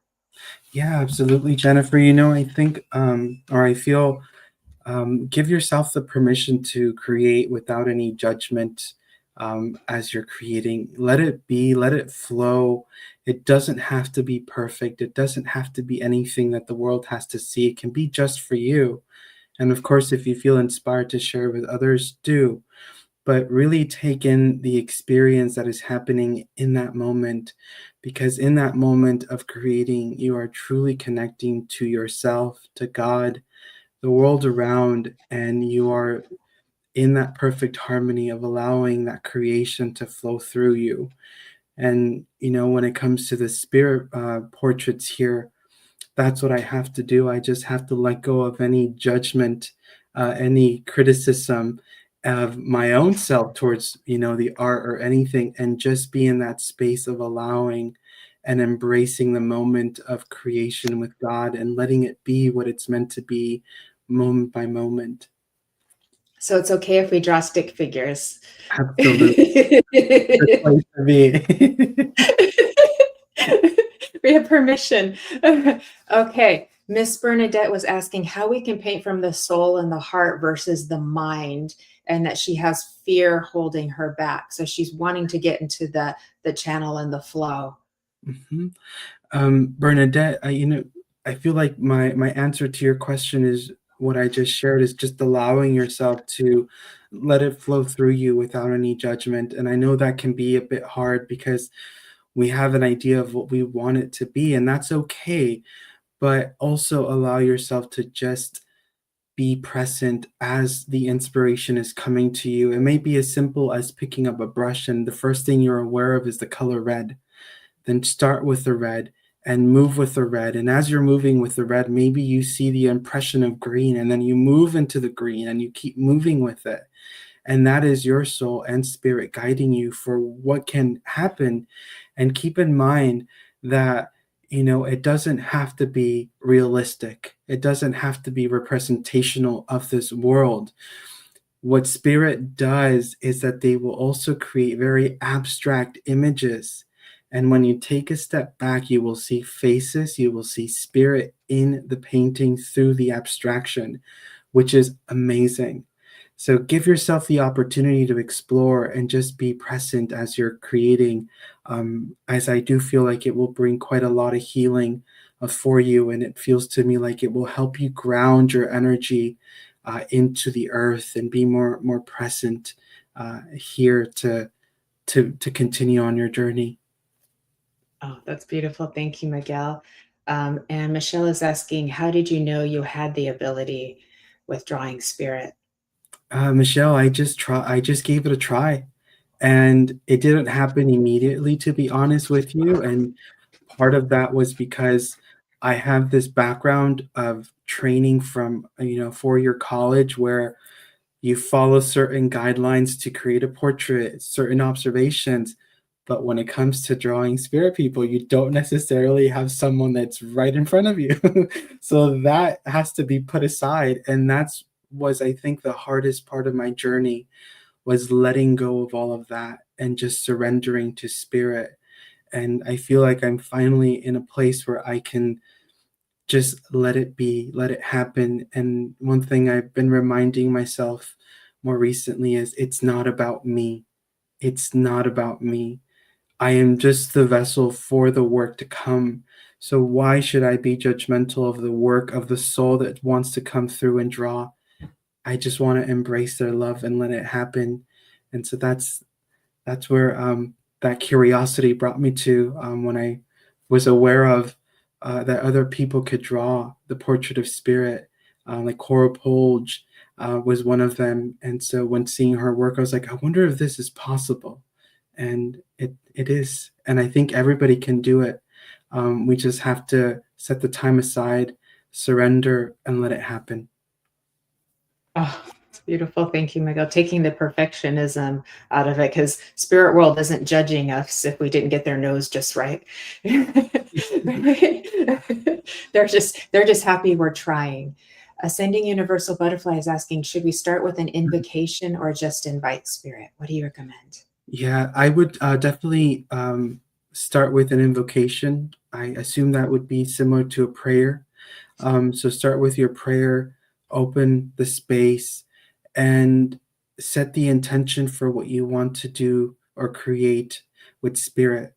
Yeah, absolutely, Jennifer. I think, or I feel, give yourself the permission to create without any judgment as you're creating. Let it be, let it flow. It doesn't have to be perfect. It doesn't have to be anything that the world has to see. It can be just for you. And of course, if you feel inspired to share with others, do. But really take in the experience that is happening in that moment, because in that moment of creating, you are truly connecting to yourself, to God, the world around, and you are in that perfect harmony of allowing that creation to flow through you. And when it comes to the spirit portraits here, that's what I have to do. I just have to let go of any judgment any criticism of my own self towards, the art or anything, and just be in that space of allowing and embracing the moment of creation with God and letting it be what it's meant to be moment by moment. So it's okay if we draw stick figures. Absolutely. Good place to be. We have permission. Okay. Miss Bernadette was asking how we can paint from the soul and the heart versus the mind, and that she has fear holding her back. So she's wanting to get into the channel and the flow. Bernadette, I feel like my answer to your question is what I just shared, is just allowing yourself to let it flow through you without any judgment. And I know that can be a bit hard because we have an idea of what we want it to be, and that's okay. But also allow yourself to just be present as the inspiration is coming to you. It may be as simple as picking up a brush, and the first thing you're aware of is the color red. Then start with the red and move with the red. And as you're moving with the red, maybe you see the impression of green, and then you move into the green and you keep moving with it. And that is your soul and spirit guiding you for what can happen. And keep in mind that, it doesn't have to be realistic. It doesn't have to be representational of this world. What spirit does is that they will also create very abstract images. And when you take a step back, you will see faces, you will see spirit in the painting through the abstraction, which is amazing. So give yourself the opportunity to explore and just be present as you're creating, as I do feel like it will bring quite a lot of healing for you. And it feels to me like it will help you ground your energy into the earth and be more present here to continue on your journey. Oh, that's beautiful. Thank you, Miguel. And Michelle is asking, how did you know you had the ability with drawing spirit? Michelle, I just gave it a try, and it didn't happen immediately, to be honest with you. And part of that was because I have this background of training from, 4-year college where you follow certain guidelines to create a portrait, certain observations. But when it comes to drawing spirit people, you don't necessarily have someone that's right in front of you. So that has to be put aside. And that's was, I think, the hardest part of my journey, was letting go of all of that and just surrendering to spirit. And I feel like I'm finally in a place where I can just let it be, let it happen. And one thing I've been reminding myself more recently is it's not about me. It's not about me. I am just the vessel for the work to come. So why should I be judgmental of the work of the soul that wants to come through and draw? I just want to embrace their love and let it happen. And so that's where that curiosity brought me to, when I was aware of that other people could draw the portrait of spirit, like Cora Polge was one of them. And so when seeing her work, I was like, I wonder if this is possible. And it is. And I think everybody can do it. We just have to set the time aside, surrender, and let it happen. Oh, it's beautiful. Thank you, Miguel. Taking the perfectionism out of it, because spirit world isn't judging us if we didn't get their nose just right. They're just happy we're trying. Ascending Universal Butterfly is asking, should we start with an invocation or just invite spirit? What do you recommend? Yeah, I would definitely start with an invocation. I assume that would be similar to a prayer. So start with your prayer, open the space, and set the intention for what you want to do or create with spirit,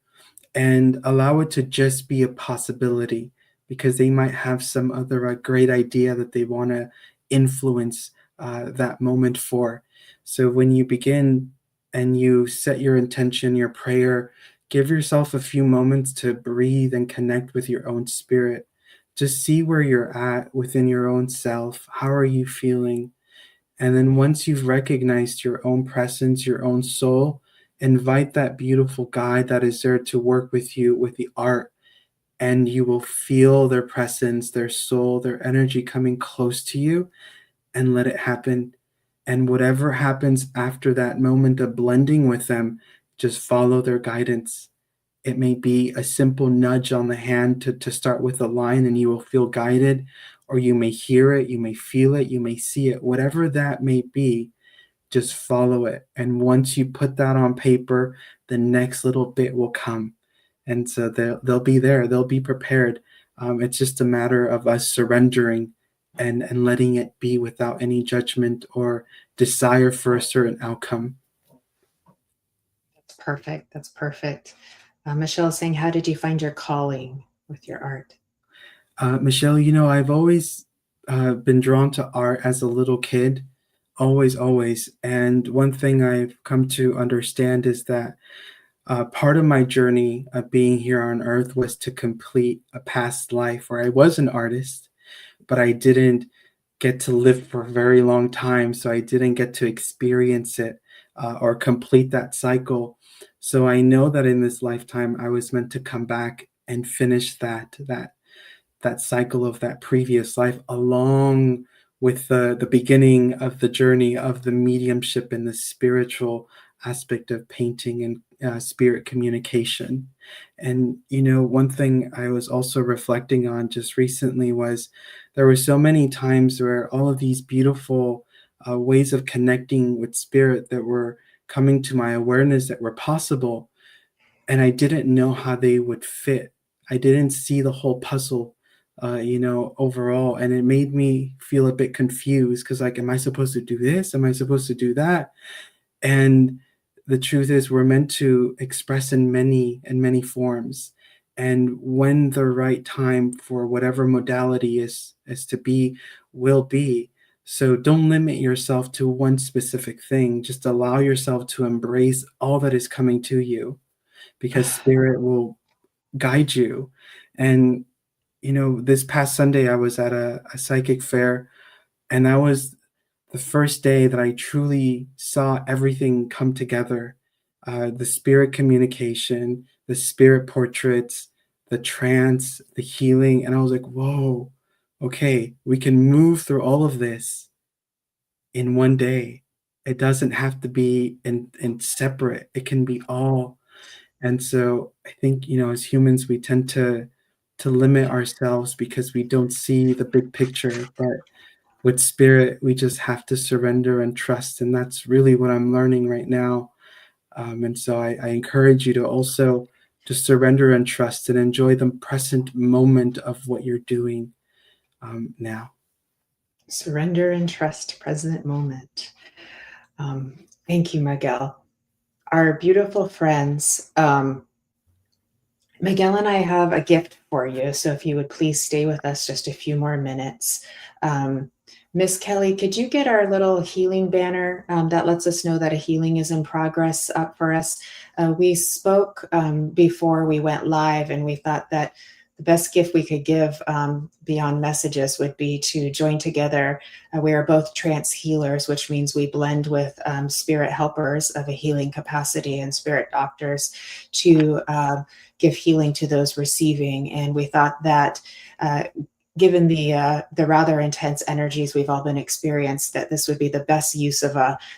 and allow it to just be a possibility, because they might have some other great idea that they want to influence that moment for. So when you begin and you set your intention, your prayer, give yourself a few moments to breathe and connect with your own spirit. Just see where you're at within your own self. How are you feeling? And then once you've recognized your own presence, your own soul, invite that beautiful guide that is there to work with you with the art. And you will feel their presence, their soul, their energy coming close to you. and let it happen. And whatever happens after that moment of blending with them, just follow their guidance. It may be a simple nudge on the hand to start with a line, and you will feel guided, or you may hear it, you may feel it, you may see it, whatever that may be, just follow it. And once you put that on paper, the next little bit will come. And so they'll be there, they'll be prepared. It's just a matter of us surrendering and letting it be without any judgment or desire for a certain outcome. That's perfect. That's perfect. Michelle is saying, how did you find your calling with your art? Michelle, I've always been drawn to art as a little kid, always. And one thing I've come to understand is that part of my journey of being here on Earth was to complete a past life where I was an artist, but I didn't get to live for a very long time, so I didn't get to experience it or complete that cycle. So I know that in this lifetime, I was meant to come back and finish that cycle of that previous life, along with the beginning of the journey of the mediumship and the spiritual aspect of painting and spirit communication. And one thing I was also reflecting on just recently was there were so many times where all of these beautiful ways of connecting with spirit that were coming to my awareness that were possible, and I didn't know how they would fit. I didn't see the whole puzzle, overall, and it made me feel a bit confused because, like, am I supposed to do this? Am I supposed to do that? And the truth is, we're meant to express in many forms, and when the right time for whatever modality is to be, will be. So don't limit yourself to one specific thing. Just allow yourself to embrace all that is coming to you, because spirit will guide you. And this past Sunday I was at a psychic fair, and that was the first day that I truly saw everything come together. The spirit communication, the spirit portraits, the trance, the healing. And I was like, whoa, okay, we can move through all of this in one day. It doesn't have to be in separate. It can be all. And so I think, as humans, we tend to limit ourselves because we don't see the big picture. But with spirit, we just have to surrender and trust. And that's really what I'm learning right now. And so I encourage you to also just surrender and trust and enjoy the present moment of what you're doing now. Surrender and trust, present moment. Thank you, Miguel. Our beautiful friends, Miguel and I have a gift for you. So if you would please stay with us just a few more minutes. Miss Kelly, could you get our little healing banner that lets us know that a healing is in progress up for us? We spoke before we went live, and we thought that the best gift we could give beyond messages would be to join together. We are both trance healers, which means we blend with spirit helpers of a healing capacity and spirit doctors to give healing to those receiving. And we thought that given the rather intense energies we've all been experienced, that this would be the best use of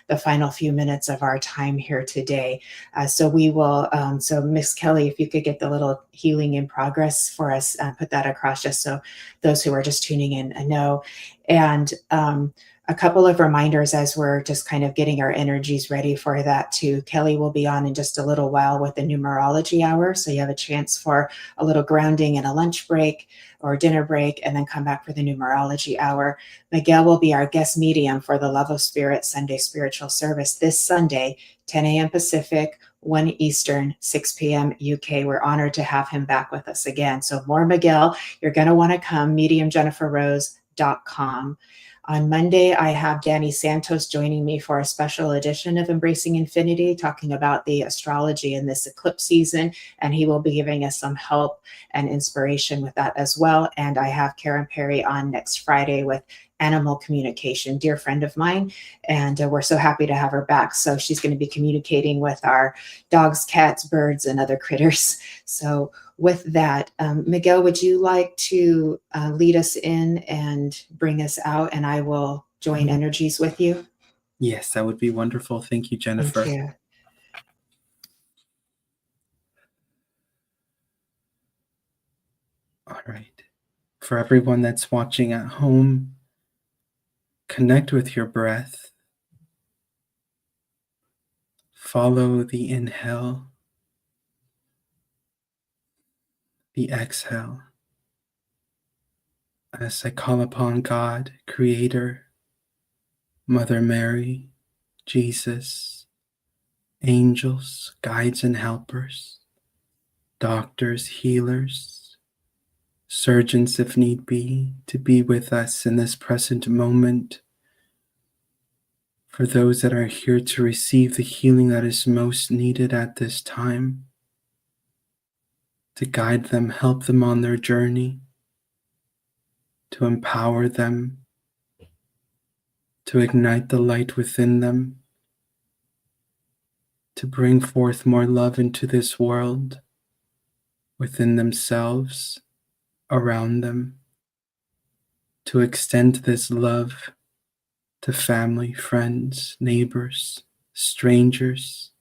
the final few minutes of our time here today. So we will, so Miss Kelly, if you could get the little healing in progress for us, put that across just so those who are just tuning in know. And a couple of reminders as we're just kind of getting our energies ready for that too. Kelly will be on in just a little while with the numerology hour. So you have a chance for a little grounding and a lunch break or dinner break, and then come back for the numerology hour. Miguel will be our guest medium for the Love of Spirit Sunday spiritual service this Sunday, 10 a.m. Pacific, 1 Eastern, 6 p.m. UK. We're honored to have him back with us again. So more Miguel, you're going to want to come, mediumjenniferrose.com. On Monday, I have Danny Santos joining me for a special edition of Embracing Infinity, talking about the astrology in this eclipse season, and he will be giving us some help and inspiration with that as well. And I have Karen Perry on next Friday with animal communication, dear friend of mine, and we're so happy to have her back. So she's going to be communicating with our dogs, cats, birds, and other critters. So with that, Miguel, would you like to lead us in and bring us out? And I will join energies with you? Yes, that would be wonderful. Thank you, Jennifer. Thank you. All right. For everyone that's watching at home, connect with your breath. Follow the inhale, the exhale. As I call upon God, Creator, Mother Mary, Jesus, angels, guides and helpers, doctors, healers, surgeons if need to be with us in this present moment. For those that are here to receive the healing that is most needed at this time, to guide them, help them on their journey, to empower them, to ignite the light within them, to bring forth more love into this world, within themselves, around them, to extend this love to family, friends, neighbors, strangers,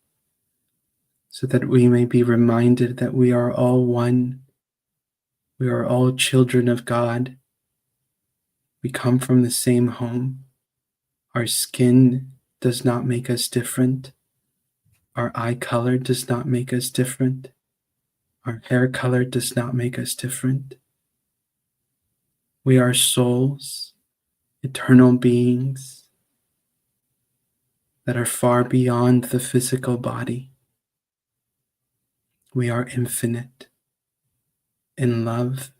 so that we may be reminded that we are all one. We are all children of God. We come from the same home. Our skin does not make us different. Our eye color does not make us different. Our hair color does not make us different. We are souls, eternal beings that are far beyond the physical body. We are infinite in love,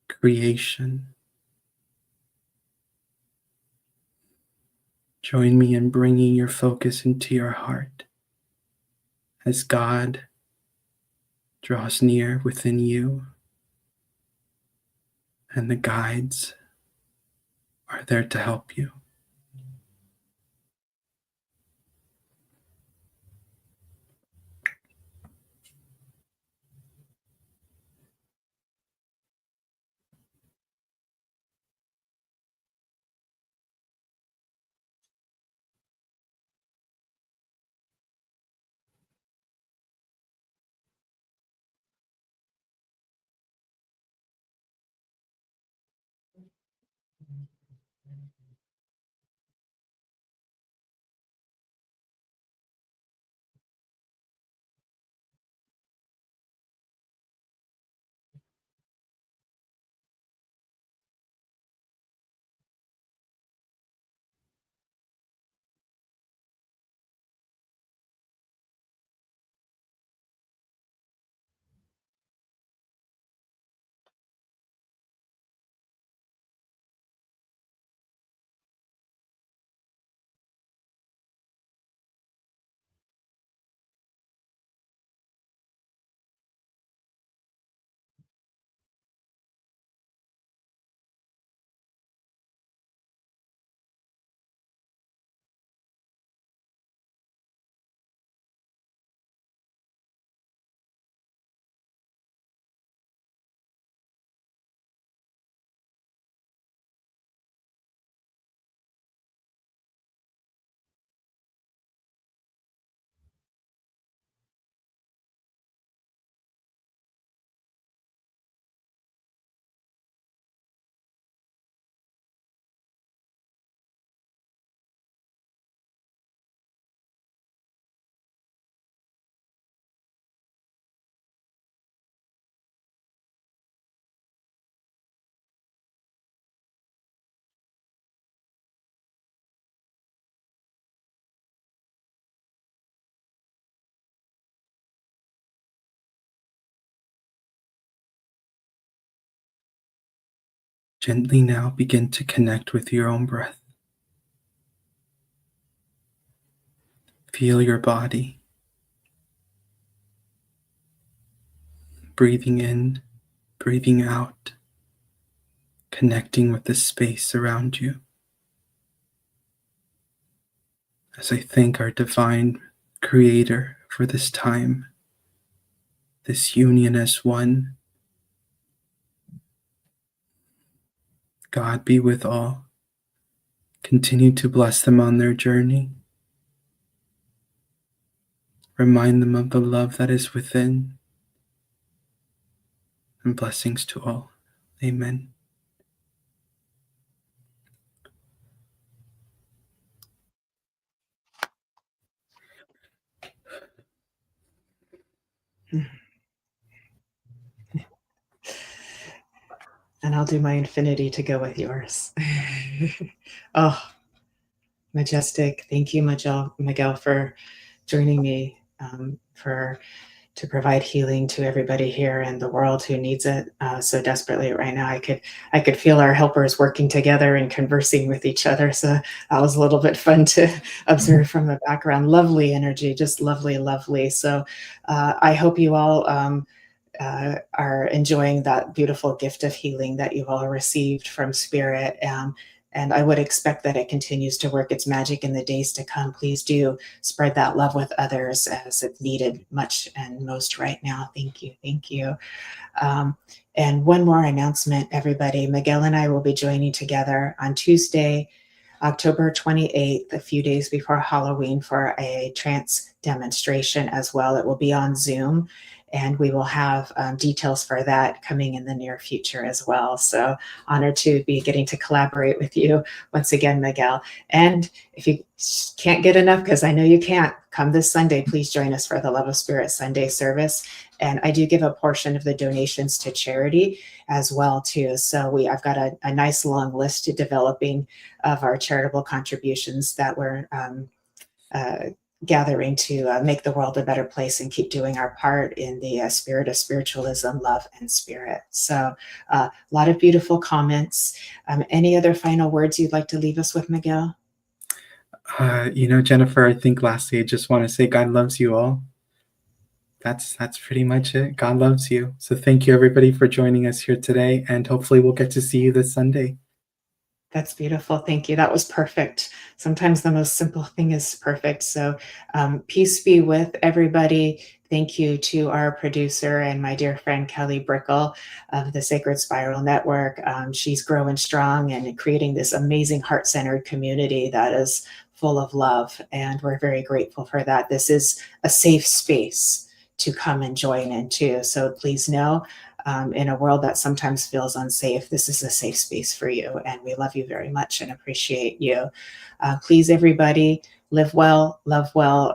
creation. Join me in bringing your focus into your heart as God draws near within you, and the guides are there to help you. Gently now begin to connect with your own breath. Feel your body, breathing in, breathing out, connecting with the space around you. As I thank our divine Creator for this time, this union as one, God be with all. Continue to bless them on their journey. Remind them of the love that is within. And blessings to all. Amen. And I'll do my infinity to go with yours. Oh, majestic. Thank you, Miguel, for joining me, to provide healing to everybody here in the world who needs it so desperately right now. I could feel our helpers working together and conversing with each other. So that was a little bit fun to observe from the background. Lovely energy, just lovely, lovely. So I hope you all are enjoying that beautiful gift of healing that you've all received from Spirit. And I would expect that it continues to work its magic in the days to come. Please do spread that love with others as it's needed much and most right now. Thank you. Thank you. And one more announcement, everybody. Miguel and I will be joining together on Tuesday, October 28th, a few days before Halloween, for a trance demonstration as well. It will be on Zoom, and we will have details for that coming in the near future as well. So honored to be getting to collaborate with you once again, Miguel. And if you can't get enough, because I know you can't, come this Sunday, please join us for the Love of Spirit Sunday service. And I do give a portion of the donations to charity as well too. So I've got a nice long list to developing of our charitable contributions that we're gathering to make the world a better place and keep doing our part in the spirit of spiritualism, love, and spirit. So a lot of beautiful comments. Any other final words you'd like to leave us with, Miguel? Jennifer, I think lastly, I just want to say God loves you all. That's pretty much it. God loves you. So thank you, everybody, for joining us here today. And hopefully we'll get to see you this Sunday. That's beautiful. Thank you. That was perfect. Sometimes the most simple thing is perfect. So peace be with everybody. Thank you to our producer and my dear friend, Kelly Brickle of the Sacred Spiral Network. She's growing strong and creating this amazing heart-centered community that is full of love. And we're very grateful for that. This is a safe space to come and join into. So please know, in a world that sometimes feels unsafe, this is a safe space for you. And we love you very much and appreciate you. Please, everybody, live well,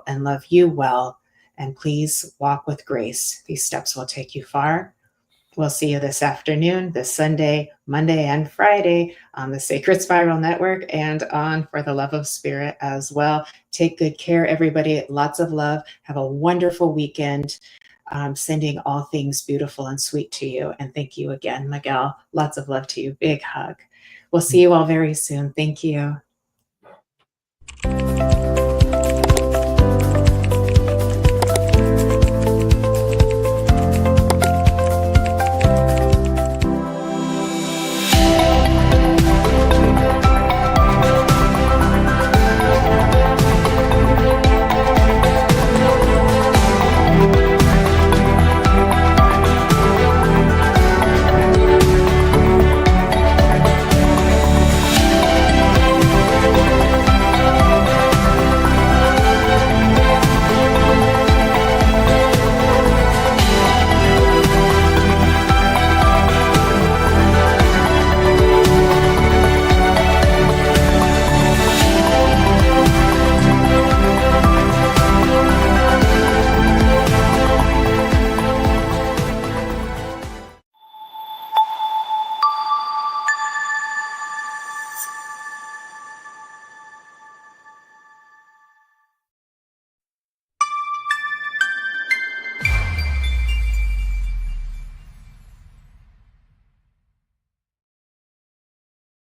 and love you well. And please walk with grace. These steps will take you far. We'll see you this afternoon, this Sunday, Monday, and Friday on the Sacred Spiral Network and on For the Love of Spirit as well. Take good care, everybody. Lots of love. Have a wonderful weekend. Sending all things beautiful and sweet to you. And thank you again, Miguel. Lots of love to you. Big hug. We'll see you all very soon. Thank you.